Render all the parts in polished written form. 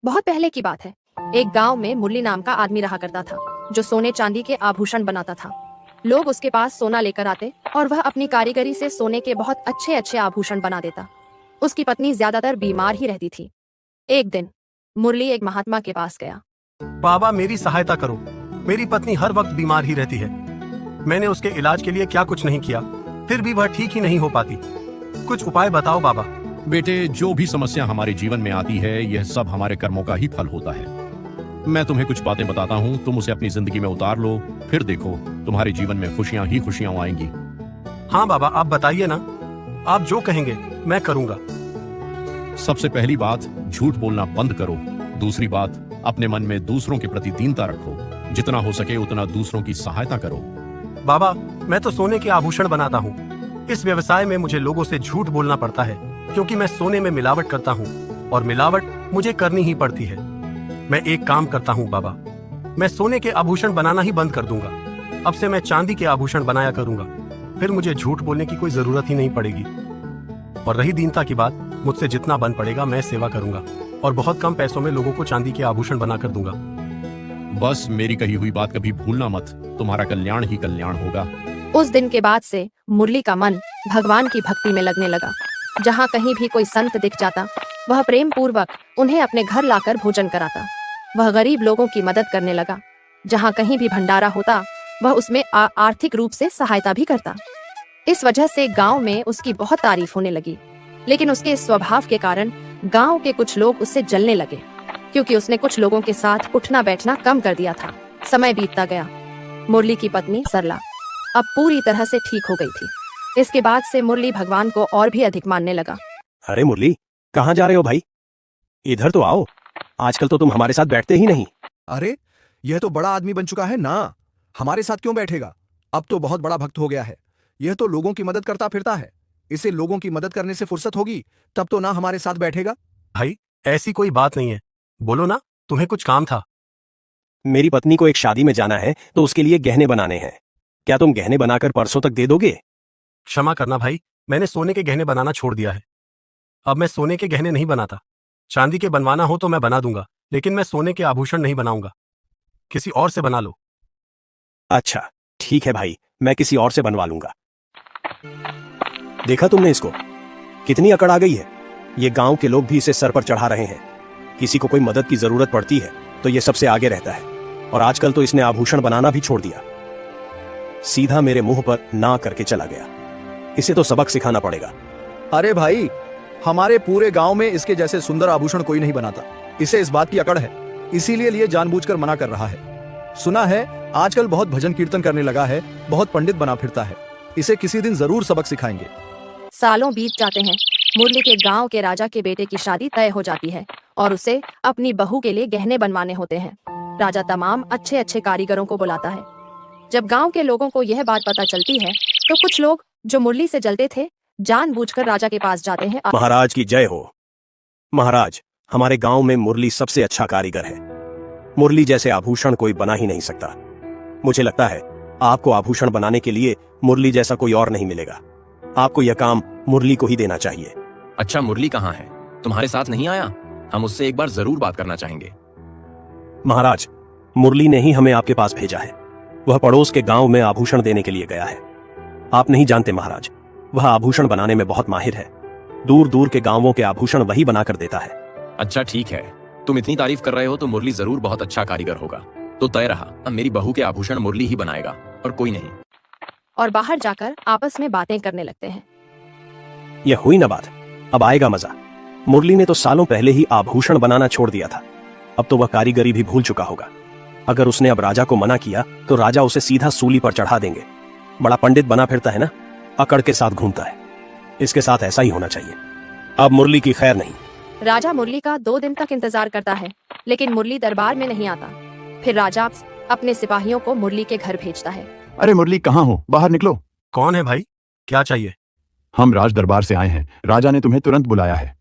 बहुत पहले की बात है। एक गांव में मुरली नाम का आदमी रहा करता था, जो सोने चांदी के आभूषण बनाता था। लोग उसके पास सोना लेकर आते और वह अपनी कारीगरी से सोने के बहुत अच्छे अच्छे आभूषण बना देता। उसकी पत्नी ज्यादातर बीमार ही रहती थी। एक दिन मुरली एक महात्मा के पास गया। बाबा, मेरी सहायता करो। मेरी पत्नी हर वक्त बीमार ही रहती है। मैंने उसके इलाज के लिए क्या कुछ नहीं किया, फिर भी वह ठीक ही नहीं हो पाती। कुछ उपाय बताओ बाबा। बेटे, जो भी समस्या हमारे जीवन में आती है, यह सब हमारे कर्मों का ही फल होता है। मैं तुम्हें कुछ बातें बताता हूँ, तुम उसे अपनी जिंदगी में उतार लो, फिर देखो तुम्हारे जीवन में खुशियाँ ही खुशियाँ आएंगी। हाँ बाबा, आप बताइए ना। आप जो कहेंगे मैं करूँगा। सबसे पहली बात, झूठ बोलना बंद करो। दूसरी बात, अपने मन में दूसरों के प्रति दीनता रखो। जितना हो सके उतना दूसरों की सहायता करो। बाबा, मैं तो सोने के आभूषण बनाता हूँ। इस व्यवसाय में मुझे लोगों से झूठ बोलना पड़ता है, क्योंकि मैं सोने में मिलावट करता हूँ और मिलावट मुझे करनी ही पड़ती है। मैं एक काम करता हूँ बाबा, मैं सोने के आभूषण बनाना ही बंद कर दूंगा। अब से मैं चांदी के आभूषण बनाया करूंगा, फिर मुझे झूठ बोलने की कोई जरूरत ही नहीं पड़ेगी। और रही दीनता की बात, मुझसे जितना बन पड़ेगा मैं सेवा करूंगा और बहुत कम पैसों में लोगों को चांदी के आभूषण बना कर दूंगा। बस मेरी कही हुई बात कभी भूलना मत, तुम्हारा कल्याण ही कल्याण होगा। उस दिन के बाद से मुरली का मन भगवान की भक्ति में लगने लगा। जहाँ कहीं भी कोई संत दिख जाता, वह प्रेम पूर्वक उन्हें अपने घर लाकर भोजन कराता। वह गरीब लोगों की मदद करने लगा। जहाँ कहीं भी भंडारा होता, वह उसमें आर्थिक रूप से सहायता भी करता। इस वजह से गांव में उसकी बहुत तारीफ होने लगी। लेकिन उसके इस स्वभाव के कारण गांव के कुछ लोग उससे जलने लगे, क्योंकि उसने कुछ लोगों के साथ उठना बैठना कम कर दिया था। समय बीतता गया। मुरली की पत्नी सरला अब पूरी तरह से ठीक हो गई थी। इसके बाद से मुरली भगवान को और भी अधिक मानने लगा। अरे मुरली, कहाँ जा रहे हो भाई? इधर तो आओ। आजकल तो तुम हमारे साथ बैठते ही नहीं। अरे, यह तो बड़ा आदमी बन चुका है ना, हमारे साथ क्यों बैठेगा? अब तो बहुत बड़ा भक्त हो गया है। यह तो लोगों की मदद करता फिरता है। इसे लोगों की मदद करने से फुर्सत होगी तब तो ना हमारे साथ बैठेगा। भाई, ऐसी कोई बात नहीं है, बोलो ना, तुम्हें कुछ काम था। मेरी पत्नी को एक शादी में जाना है, तो उसके लिए गहने बनाने हैं। क्या तुम गहने बनाकर परसों तक दे दोगे? क्षमा करना भाई, मैंने सोने के गहने बनाना छोड़ दिया है। अब मैं सोने के गहने नहीं बनाता। चांदी के बनवाना हो तो मैं बना दूंगा, लेकिन मैं सोने के आभूषण नहीं बनाऊंगा। किसी और से बना लो। अच्छा ठीक है भाई, मैं किसी और से बनवा लूंगा। देखा तुमने इसको, कितनी अकड़ आ गई है। ये गांव के लोग भी इसे सर पर चढ़ा रहे हैं। किसी को कोई मदद की जरूरत पड़ती है तो ये सबसे आगे रहता है। और आजकल तो इसने आभूषण बनाना भी छोड़ दिया। सीधा मेरे मुंह पर ना करके चला गया। इसे तो सबक सिखाना पड़ेगा। अरे भाई, हमारे पूरे गांव में इसके जैसे सुंदर आभूषण कोई नहीं बनाता। इसे इस बात की अकड़ है, इसीलिए ये जानबूझकर मना कर रहा है। सुना है आजकल बहुत भजन कीर्तन करने लगा है, बहुत पंडित बना फिरता है। इसे किसी दिन जरूर सबक सिखाएंगे। सालों बीत जाते हैं। मुरली के गांव के राजा के बेटे की शादी तय हो जाती है और उसे अपनी बहू के लिए गहने बनवाने होते हैं। राजा तमाम अच्छे अच्छे कारीगरों को बुलाता है। जब गांव के लोगों को यह बात पता चलती है तो कुछ लोग जो मुरली से जलते थे, जानबूझकर राजा के पास जाते हैं। महाराज की जय हो। महाराज, हमारे गांव में मुरली सबसे अच्छा कारीगर है। मुरली जैसे आभूषण कोई बना ही नहीं सकता। मुझे लगता है आपको आभूषण बनाने के लिए मुरली जैसा कोई और नहीं मिलेगा। आपको यह काम मुरली को ही देना चाहिए। अच्छा, मुरली कहाँ है? तुम्हारे साथ नहीं आया? हम उससे एक बार जरूर बात करना चाहेंगे। महाराज, मुरली ने ही हमें आपके पास भेजा है। वह पड़ोस के गांव में आभूषण देने के लिए गया है। आप नहीं जानते महाराज, वह आभूषण बनाने में बहुत माहिर है। दूर दूर के गांवों के आभूषण वही बनाकर देता है। अच्छा ठीक है, तुम इतनी तारीफ कर रहे हो तो मुरली जरूर बहुत अच्छा कारीगर होगा। तो तय रहा, अब मेरी बहू के आभूषण मुरली ही बनाएगा और कोई नहीं। और बाहर जाकर आपस में बातें करने लगते हैं। यह हुई ना बात, अब आएगा मजा। मुरली ने तो सालों पहले ही आभूषण बनाना छोड़ दिया था। अब तो वह कारीगरी भी भूल चुका होगा। अगर उसने अब राजा को मना किया तो राजा उसे सीधा सूली पर चढ़ा देंगे। बड़ा पंडित बना फिरता है ना, अकड़ के साथ घूमता है। इसके साथ ऐसा ही होना चाहिए। अब मुरली की खैर नहीं। राजा मुरली का 2 दिन तक इंतजार करता है, लेकिन मुरली दरबार में नहीं आता। फिर राजा अपने सिपाहियों को मुरली के घर भेजता है। अरे मुरली, कहाँ हो? बाहर निकलो। कौन है भाई? क्या चाहिए? हम राज दरबार से आए हैं। राजा ने तुम्हें तुरंत बुलाया है।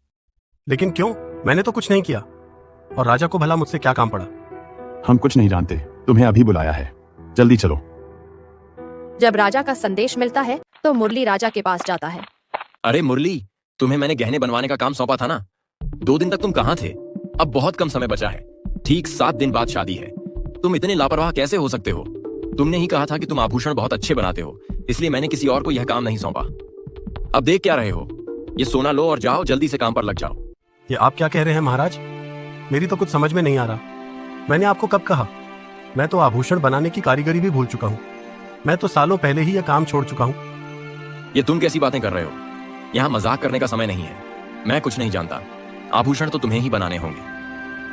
लेकिन क्यों? मैंने तो कुछ नहीं किया। और राजा को भला मुझसे क्या काम पड़ा? हम कुछ नहीं जानते, तुम्हें अभी बुलाया है। जल्दी चलो। जब राजा का संदेश मिलता है तो मुरली राजा के पास जाता है। अरे मुरली, तुम्हें मैंने गहने बनवाने का काम सौंपा था ना, 2 दिन तक तुम कहाँ थे? अब बहुत कम समय बचा है, ठीक 7 दिन बाद शादी है। तुम इतने लापरवाह कैसे हो सकते हो? तुमने ही कहा था कि तुम आभूषण बहुत अच्छे बनाते हो, इसलिए मैंने किसी और को यह काम नहीं सौंपा। अब देख क्या रहे हो? ये सोना लो और जाओ, जल्दी से काम पर लग जाओ। ये आप क्या कह रहे हैं महाराज? मेरी तो कुछ समझ में नहीं आ रहा। मैंने आपको कब कहा? मैं तो आभूषण बनाने की कारीगरी भी भूल चुका हूँ। मैं तो सालों पहले ही यह काम छोड़ चुका हूँ। ये तुम कैसी बातें कर रहे हो? यहाँ मजाक करने का समय नहीं है। मैं कुछ नहीं जानता। आभूषण तो तुम्हें ही बनाने होंगे।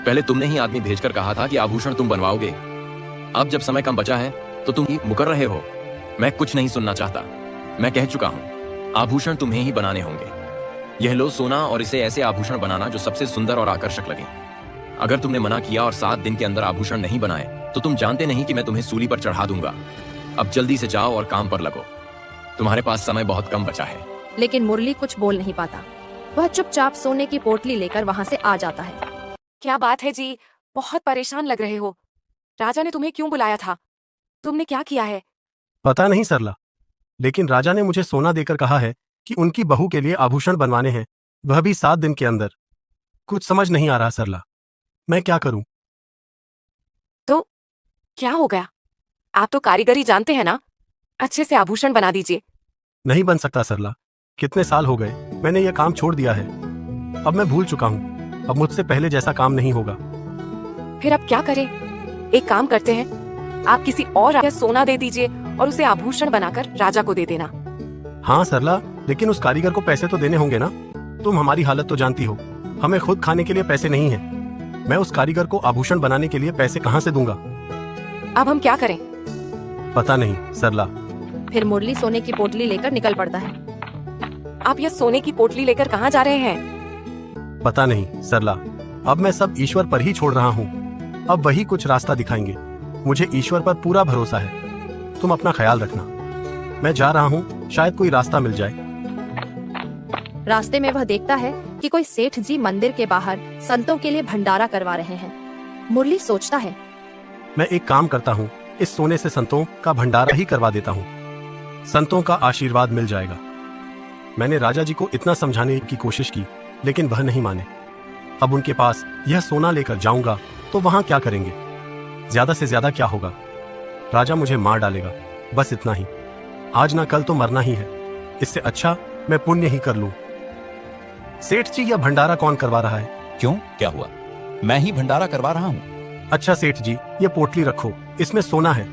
पहले तुमने ही आदमी भेजकर कहा था कि आभूषण तुम बनवाओगे। अब जब समय कम बचा है तो तुम ही मुकर रहे हो। मैं कुछ नहीं सुनना चाहता। मैं कह चुका हूँ, आभूषण तुम्हें ही बनाने होंगे। यह लो सोना और इसे ऐसे आभूषण बनाना जो सबसे सुंदर और आकर्षक लगे। अगर तुमने मना किया और 7 दिन के अंदर आभूषण नहीं बनाए तो तुम जानते नहीं कि मैं तुम्हें सूली पर चढ़ा दूंगा। अब जल्दी से जाओ और काम पर लगो। तुम्हारे पास समय बहुत कम बचा है। लेकिन मुरली कुछ बोल नहीं पाता। वह चुपचाप सोने की पोटली लेकर वहां से आ जाता है। क्या बात है जी, बहुत परेशान लग रहे हो। राजा ने तुम्हें क्यों बुलाया था? तुमने क्या किया है? पता नहीं सरला, लेकिन राजा ने मुझे सोना देकर कहा है कि उनकी बहू के लिए आभूषण बनवाने हैं, वह भी 7 दिन के अंदर। कुछ समझ नहीं आ रहा सरला, मैं क्या करूं? तो क्या हो गया? आप तो कारीगरी जानते हैं ना, अच्छे से आभूषण बना दीजिए। नहीं बन सकता सरला, कितने साल हो गए मैंने यह काम छोड़ दिया है। अब मैं भूल चुका हूँ। अब मुझसे पहले जैसा काम नहीं होगा। फिर अब क्या करें? एक काम करते हैं, आप किसी और को सोना दे दीजिए और उसे आभूषण बनाकर राजा को दे देना। हाँ सरला, लेकिन उस कारीगर को पैसे तो देने होंगे ना। तुम हमारी हालत तो जानती हो, हमें खुद खाने के लिए पैसे नहीं हैं। मैं उस कारीगर को आभूषण बनाने के लिए पैसे कहाँ से दूंगा? अब हम क्या करें? पता नहीं सरला। फिर मुरली सोने की पोटली लेकर निकल पड़ता है। आप यह सोने की पोटली लेकर कहाँ जा रहे हैं? पता नहीं सरला, अब मैं सब ईश्वर पर ही छोड़ रहा हूँ। अब वही कुछ रास्ता दिखाएंगे। मुझे ईश्वर पर पूरा भरोसा है। तुम अपना ख्याल रखना। मैं जा रहा हूँ, शायद कोई रास्ता मिल जाए। रास्ते में वह देखता है कि कोई सेठ जी मंदिर के बाहर संतों के लिए भंडारा करवा रहे हैं। मुरली सोचता है, मैं एक काम करता हूँ, इस सोने से संतों का भंडारा ही करवा देता हूँ। संतों का आशीर्वाद मिल जाएगा। मैंने राजा जी को इतना समझाने की कोशिश की, लेकिन वह नहीं माने। अब उनके पास यह सोना लेकर जाऊंगा तो वहां क्या करेंगे? ज्यादा से ज्यादा क्या होगा? राजा मुझे मार डालेगा, बस इतना ही। आज ना कल तो मरना ही है। इससे अच्छा मैं पुण्य ही कर लूं। सेठ जी, यह भंडारा कौन करवा रहा है? क्यों, क्या हुआ? मैं ही भंडारा करवा रहा हूँ। अच्छा सेठ जी, ये पोटली रखो, इसमें सोना है।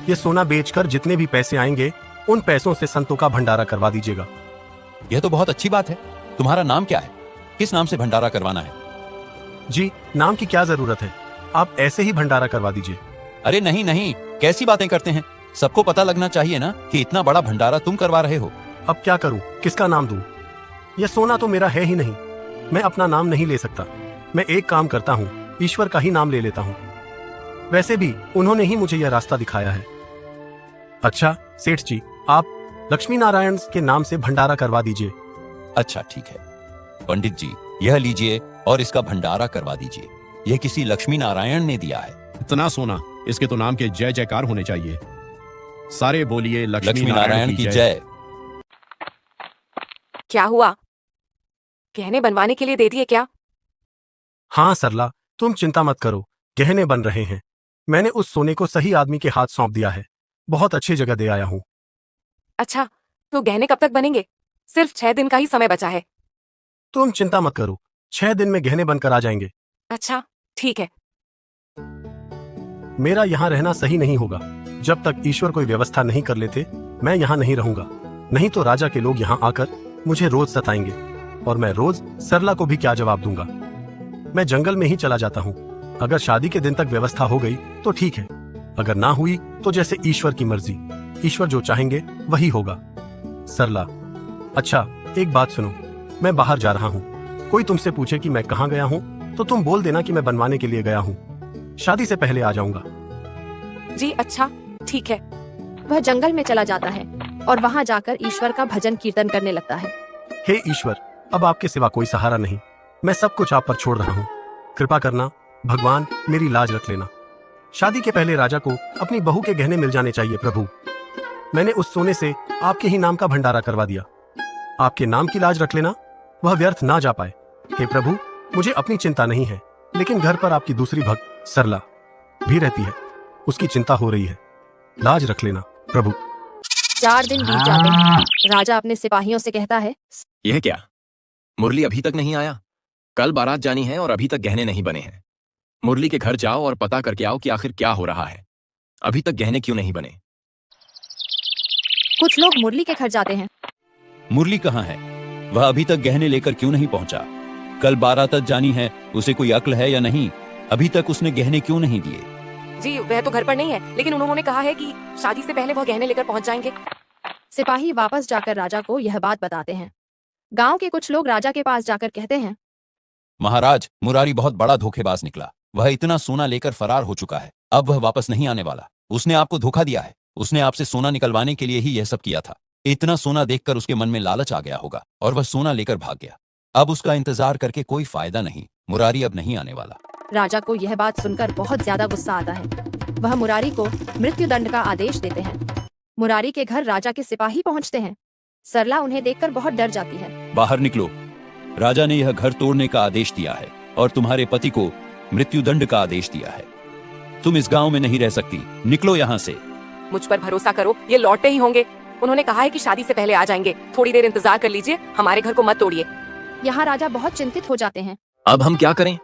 ये सोना बेचकर जितने भी पैसे आएंगे उन पैसों से संतों का भंडारा करवा दीजिएगा। यह तो बहुत अच्छी बात है। तुम्हारा नाम क्या है? किस नाम से भंडारा करवाना है? जी, नाम की क्या जरूरत है, आप ऐसे ही भंडारा करवा दीजिए। अरे नहीं नहीं, कैसी बातें करते हैं? सबको पता लगना चाहिए ना कि इतना बड़ा भंडारा तुम करवा रहे हो। अब क्या करूं, किसका नाम दूं? यह सोना तो मेरा है ही नहीं। मैं अपना नाम नहीं ले सकता। मैं एक काम करता हूं, ईश्वर का ही नाम ले लेता हूं। वैसे भी उन्होंने ही मुझे यह रास्ता दिखाया है। अच्छा सेठ जी, आप लक्ष्मी नारायण के नाम से भंडारा करवा दीजिए। अच्छा ठीक है पंडित जी, यह लीजिए और इसका भंडारा करवा दीजिए। यह किसी लक्ष्मी नारायण ने दिया है। इतना सोना, इसके तो नाम के जय जयकार होने चाहिए। सारे बोलिए लक्ष्मी नारायण की जय। क्या हुआ? गहने बनवाने के लिए दे दिए क्या? हाँ सरला, तुम चिंता मत करो, गहने बन रहे हैं। मैंने उस सोने को सही आदमी के हाथ सौंप दिया है। बहुत अच्छी जगह दे आया हूँ। अच्छा, तो गहने कब तक बनेंगे? सिर्फ 6 दिन का ही समय बचा है। तुम चिंता मत करो, 6 दिन में गहने बनकर आ जाएंगे। अच्छा ठीक है। मेरा यहाँ रहना सही नहीं होगा। जब तक ईश्वर कोई व्यवस्था नहीं कर लेते, मैं यहाँ नहीं रहूंगा। नहीं तो राजा के लोग यहाँ आकर मुझे रोज सताएंगे और मैं रोज सरला को भी क्या जवाब दूंगा। मैं जंगल में ही चला जाता हूँ। अगर शादी के दिन तक व्यवस्था हो गई तो ठीक है, अगर ना हुई तो जैसे ईश्वर की मर्जी। ईश्वर जो चाहेंगे वही होगा। सरला, अच्छा एक बात सुनो, मैं बाहर जा रहा हूँ। कोई तुमसे पूछे कि मैं कहाँ गया हूँ तो तुम बोल देना कि मैं बनवाने के लिए गया हूँ। शादी से पहले आ जाऊंगा। जी अच्छा ठीक है। वह जंगल में चला जाता है और वहां जाकर ईश्वर का भजन कीर्तन करने लगता है। हे ईश्वर, अब आपके सिवा कोई सहारा नहीं। मैं सब कुछ आप पर छोड़ रहा हूँ। कृपा करना भगवान, मेरी लाज रख लेना। शादी के पहले राजा को अपनी बहू के गहने मिल जाने चाहिए प्रभु। मैंने उस सोने से आपके ही नाम का भंडारा करवा दिया। आपके नाम की लाज रख लेना, वह व्यर्थ ना जा पाए। हे प्रभु, मुझे अपनी चिंता नहीं है, लेकिन घर पर आपकी दूसरी भक्त सरला भी रहती है। उसकी चिंता हो रही है। लाज रख लेना प्रभु। 4 दिन बीत जाते हैं। राजा अपने सिपाहियों से कहता है, यह क्या? मुरली अभी तक नहीं आया? कल बारात जानी है और अभी तक गहने नहीं बने हैं। मुरली के घर जाओ और पता करके आओ कि आखिर क्या हो रहा है। अभी तक गहने क्यों नहीं बने? कुछ लोग मुरली के घर जाते हैं। मुरली कहाँ है? वह अभी तक गहने लेकर क्यों नहीं पहुंचा? कल बारात जानी है, उसे कोई अक्ल है या नहीं? अभी तक उसने गहने क्यों नहीं दिए? जी वह तो घर पर नहीं है, लेकिन उन्होंने कहा है कि शादी से पहले वह गहने लेकर पहुंच जाएंगे। सिपाही वापस जाकर राजा को यह बात बताते हैं। गांव के कुछ लोग राजा के पास जाकर कहते हैं, महाराज, मुरारी बहुत बड़ा धोखेबाज निकला। वह इतना सोना लेकर फरार हो चुका है। अब वह वापस नहीं आने वाला। उसने आपको धोखा दिया है। उसने आपसे सोना निकलवाने के लिए ही यह सब किया था। इतना सोना देखकर उसके मन में लालच आ गया होगा और वह सोना लेकर भाग गया। अब उसका इंतजार करके कोई फायदा नहीं। मुरारी अब नहीं आने वाला। राजा को यह बात सुनकर बहुत ज्यादा गुस्सा आता है। वह मुरारी को मृत्युदंड का आदेश देते हैं। मुरारी के घर राजा के सिपाही पहुंचते हैं। सरला उन्हें देखकर बहुत डर जाती है। बाहर निकलो। राजा ने यह घर तोड़ने का आदेश दिया है और तुम्हारे पति को मृत्युदंड का आदेश दिया है। तुम इस गांव में नहीं रह सकती। निकलो यहाँ से। मुझ पर भरोसा करो, ये लौटते ही होंगे। उन्होंने कहा है कि शादी से पहले आ जाएंगे। थोड़ी देर इंतजार कर लीजिए, हमारे घर को मत तोड़िए। यहाँ राजा बहुत चिंतित हो जाते हैं। अब हम क्या करें?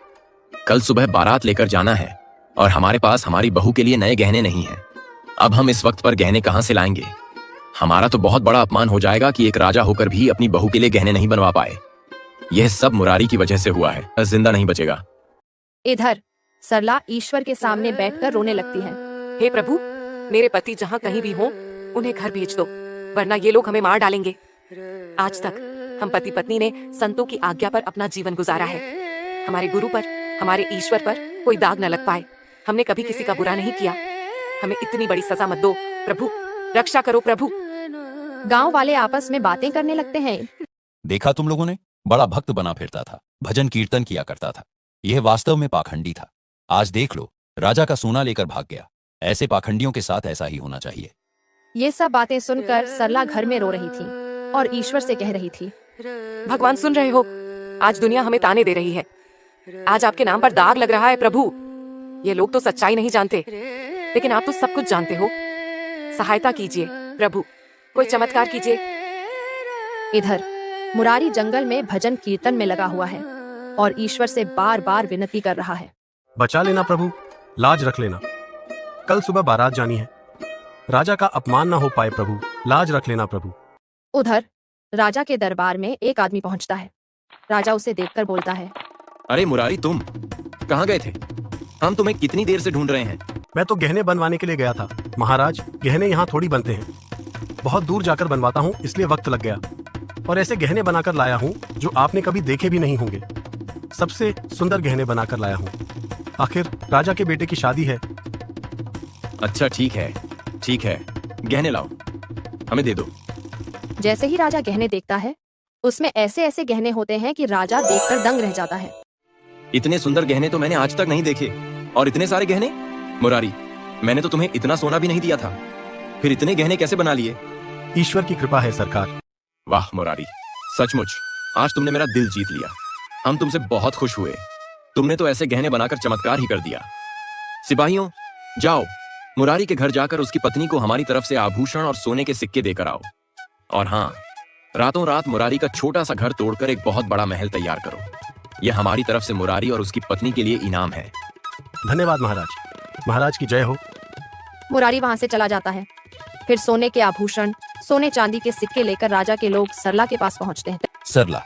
कल सुबह बारात लेकर जाना है और हमारे पास हमारी बहू के लिए नए गहने नहीं हैं। अब हम इस वक्त पर गहने कहाँ से लाएंगे? हमारा तो बहुत बड़ा अपमान हो जाएगा कि एक राजा होकर भी अपनी बहू के लिए गहने नहीं बनवा पाए। यह सब मुरारी की वजह से हुआ है। जिंदा नहीं बचेगा। इधर सरला ईश्वर के सामने बैठकर रोने लगती है। हे प्रभु, मेरे पति जहाँ कहीं भी हों, उन्हें घर भेज दो, वरना ये लोग हमें मार डालेंगे। आज तक हम पति पत्नी ने संतों की आज्ञा पर अपना जीवन गुजारा है। हमारे गुरु पर, हमारे ईश्वर पर कोई दाग न लग पाए। हमने कभी किसी का बुरा नहीं किया। हमें इतनी बड़ी सजा मत दो प्रभु। रक्षा करो प्रभु। गांव वाले आपस में बातें करने लगते हैं। देखा तुम लोगों ने? बड़ा भक्त बना फिरता था, भजन कीर्तन किया करता था। यह वास्तव में पाखंडी था। आज देख लो, राजा का सोना लेकर भाग गया। ऐसे पाखंडियों के साथ ऐसा ही होना चाहिए। ये सब बातें सुनकर सरला घर में रो रही थी और ईश्वर से कह रही थी, भगवान सुन रहे हो? आज दुनिया हमें ताने दे रही है। आज आपके नाम पर दाग लग रहा है प्रभु। ये लोग तो सच्चाई नहीं जानते, लेकिन आप तो सब कुछ जानते हो। सहायता कीजिए प्रभु, कोई चमत्कार कीजिए। इधर मुरारी जंगल में भजन कीर्तन में लगा हुआ है और ईश्वर से बार बार विनती कर रहा है। बचा लेना प्रभु, लाज रख लेना। कल सुबह बारात जानी है। राजा का अपमान ना हो पाए प्रभु, लाज रख लेना प्रभु। उधर राजा के दरबार में एक आदमी पहुंचता है। राजा उसे देखकर बोलता है, अरे मुरारी, तुम कहाँ गए थे? हम तुम्हें कितनी देर से ढूंढ रहे हैं। मैं तो गहने बनवाने के लिए गया था महाराज। गहने यहाँ थोड़ी बनते हैं। बहुत दूर जाकर बनवाता हूँ, इसलिए वक्त लग गया। और ऐसे गहने बनाकर लाया हूँ जो आपने कभी देखे भी नहीं होंगे। सबसे सुंदर गहने बनाकर लाया हूँ। आखिर राजा के बेटे की शादी है। अच्छा ठीक है, ठीक है, गहने लाओ, हमें दे दो। जैसे ही राजा गहने देखता है, उसमें ऐसे ऐसे गहने होते हैं कि राजा देखकर दंग रह जाता है। इतने सुंदर गहने तो मैंने आज तक नहीं देखे। और इतने सारे गहने? मुरारी, मैंने तो तुम्हें इतना सोना भी नहीं दिया था, फिर इतने गहने कैसे बना लिए? ईश्वर की कृपा है सरकार। वाह मुरारी, सचमुच आज तुमने मेरा दिल जीत लिया। हम तुमसे बहुत खुश हुए। तुमने तो ऐसे गहने बनाकर चमत्कार ही कर दिया। सिपाहियों, जाओ मुरारी के घर जाकर उसकी पत्नी को हमारी तरफ से आभूषण और सोने के सिक्के देकर आओ। और हाँ, रातों रात मुरारी का छोटा सा घर तोड़कर एक बहुत बड़ा महल तैयार करो। यह हमारी तरफ से मुरारी और उसकी पत्नी के लिए इनाम है। धन्यवाद महाराज। महाराज की जय हो। मुरारी वहां से चला जाता है। फिर सोने के आभूषण, सोने चांदी के सिक्के लेकर राजा के लोग सरला के पास पहुंचते हैं। सरला,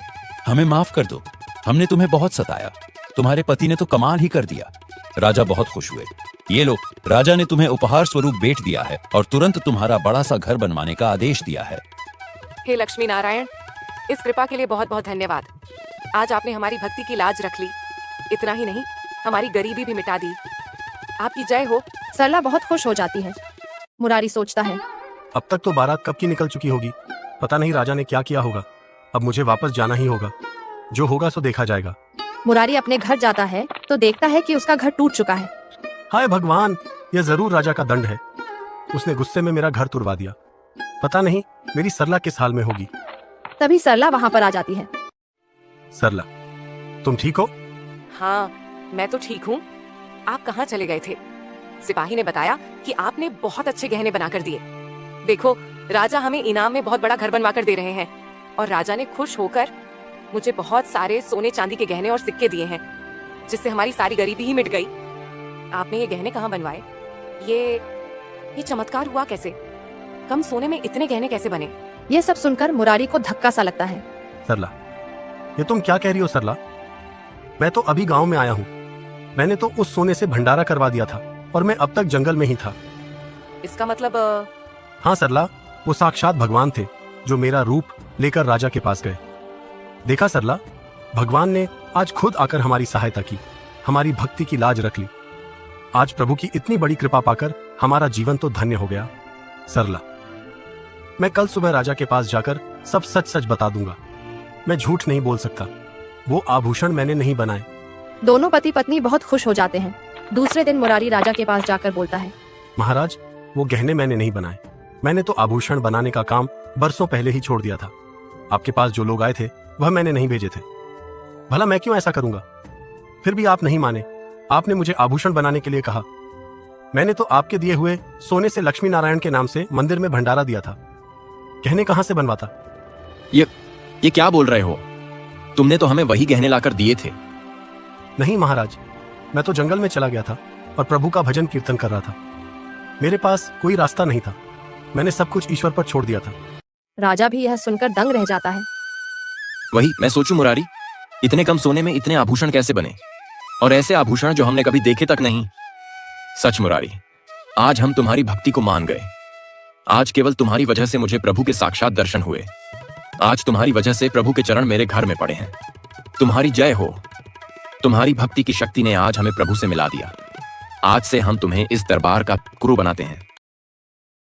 हमें माफ कर दो। हमने तुम्हें बहुत सताया। तुम्हारे पति ने तो कमाल ही कर दिया। राजा बहुत खुश हुए। ये लो, राजा ने तुम्हें उपहार स्वरूप भेंट दिया है और तुरंत तुम्हारा बड़ा सा घर बनवाने का आदेश दिया है। हे लक्ष्मी नारायण, इस कृपा के लिए बहुत बहुत धन्यवाद। आज आपने हमारी भक्ति की लाज रख ली। इतना ही नहीं, हमारी गरीबी भी मिटा दी। आपकी जय हो। सरला बहुत खुश हो जाती है। मुरारी सोचता है, अब तक तो बारात कब की निकल चुकी होगी। पता नहीं राजा ने क्या किया होगा। अब मुझे वापस जाना ही होगा। जो होगा सो देखा जाएगा। मुरारी अपने घर जाता है तो देखता है कि उसका घर टूट चुका है। हाय भगवान, यह जरूर राजा का दंड है। उसने गुस्से में मेरा घर तुड़वा दिया। पता नहीं मेरी सरला किस हाल में होगी। तभी सरला वहां पर आ जाती है। सरला, तुम ठीक हो? हाँ, मैं तो ठीक हूँ। आप कहाँ चले गए थे? सिपाही ने बताया कि आपने बहुत अच्छे गहने बनाकर दिए। देखो, राजा हमें इनाम में बहुत बड़ा घर बनवा कर दे रहे हैं और राजा ने खुश होकर मुझे बहुत सारे सोने चांदी के गहने और सिक्के दिए हैं, जिससे हमारी सारी गरीबी ही मिट गई। आपने ये गहने कहाँ बनवाए? ये चमत्कार हुआ कैसे? कम सोने में इतने गहने कैसे बने? ये सब सुनकर मुरारी को धक्का सा लगता है। सरला, ये तुम क्या कह रही हो सरला? मैं तो अभी गांव में आया हूँ। मैंने तो उस सोने से भंडारा करवा दिया था और मैं अब तक जंगल में ही था। इसका मतलब हाँ सरला, वो साक्षात भगवान थे जो मेरा रूप लेकर राजा के पास गए। देखा सरला, भगवान ने आज खुद आकर हमारी सहायता की, हमारी भक्ति की लाज रख ली। आज प्रभु की इतनी बड़ी कृपा पाकर हमारा जीवन तो धन्य हो गया। सरला, मैं कल सुबह राजा के पास जाकर सब सच सच बता दूंगा। मैं झूठ नहीं बोल सकता। वो आभूषण मैंने नहीं बनाए। दोनों पति पत्नी बहुत खुश हो जाते हैं। दूसरे दिन मुरारी राजा के पास जाकर बोलता है, महाराज, वो गहने मैंने नहीं बनाए। मैंने तो आभूषण बनाने का काम बरसों पहले ही छोड़ दिया था। आपके पास जो लोग आए थे वह मैंने नहीं भेजे थे। भला मैं क्यों ऐसा करूंगा? फिर भी आप नहीं माने। आपने मुझे आभूषण बनाने के लिए कहा। मैंने तो आपके दिए हुए सोने से लक्ष्मी नारायण के नाम से मंदिर में भंडारा दिया था। गहने कहां से बनवाता? ये क्या बोल रहे हो? तुमने तो हमें वही गहने लाकर दिए थे। नहीं महाराज, मैं तो जंगल में चला गया था और प्रभु का भजन कीर्तन कर रहा था। मेरे पास कोई रास्ता नहीं था। मैंने सब कुछ ईश्वर पर छोड़ दिया था। राजा भी यह सुनकर दंग रह जाता है। वही मैं सोचूं मुरारी, इतने कम सोने में इतने आभूषण कैसे बने, और ऐसे आभूषण जो हमने कभी देखे तक नहीं। सच मुरारी, आज हम तुम्हारी भक्ति को मान गए। आज केवल तुम्हारी वजह से मुझे प्रभु के साक्षात दर्शन हुए। आज तुम्हारी वजह से प्रभु के चरण मेरे घर में पड़े हैं। तुम्हारी जय हो। तुम्हारी भक्ति की शक्ति ने आज हमें प्रभु से मिला दिया। आज से हम तुम्हें इस दरबार का गुरु बनाते हैं।